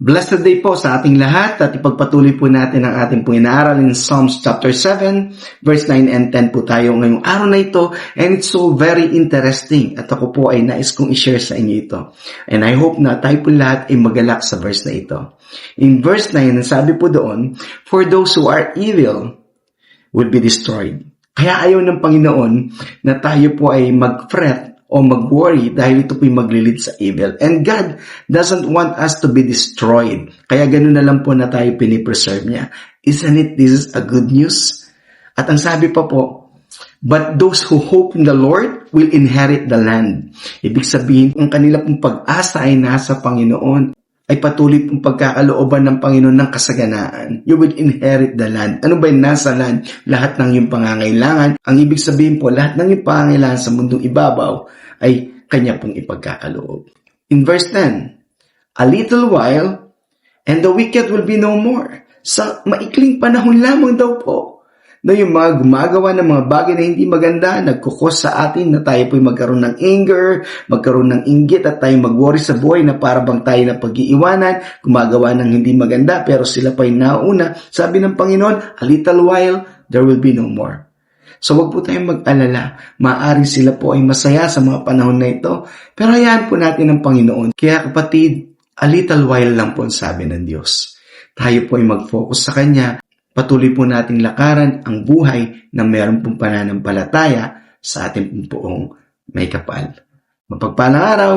Blessed day po sa ating lahat at ipagpatuloy po natin ang ating pong inaaral in Psalms chapter 7, verse 9 and 10 po tayo ngayong araw na ito, and it's so very interesting at ako po ay nais kong i-share sa inyo ito. And I hope na tayo po lahat ay magalak sa verse na ito. In verse 9, sabi po doon, "For those who are evil will be destroyed." Kaya ayaw ng Panginoon na tayo po ay mag-fret o mag-worry dahil ito po'y maglilid sa evil. And God doesn't want us to be destroyed. Kaya ganun na lang po na tayo pinipreserve niya. Isn't it this is a good news? At ang sabi pa po, "But those who hope in the Lord will inherit the land." Ibig sabihin, ang kanila pong pag-asa ay nasa Panginoon, ay patuloy pong pagkakalooban ng Panginoon ng kasaganaan. You will inherit the land. Ano ba yung nasa land? Lahat ng iyong pangangailangan. Ang ibig sabihin po, lahat ng iyong pangangailangan sa mundong ibabaw ay kanya pong ipagkakaloob. In verse 10, "A little while, and the wicked will be no more." Sa maikling panahon lamang daw po, na yung mga gumagawa ng mga bagay na hindi maganda, nagkukos sa atin na tayo po'y magkaroon ng anger, magkaroon ng inggit at tayo mag-worry sa buhay na para bang tayo na pag-iiwanan, gumagawa ng hindi maganda pero sila pa'y nauna. Sabi ng Panginoon, "A little while, there will be no more." So wag po tayong mag-alala. Maaaring sila po ay masaya sa mga panahon na ito, pero hayaan po natin ang Panginoon. Kaya kapatid, a little while lang po ang sabi ng Diyos. Tayo po ay mag-focus sa Kanya. Patuloy po nating lakaran ang buhay na mayroon pong pananampalataya sa ating buong may kapal. Mapagpalang araw!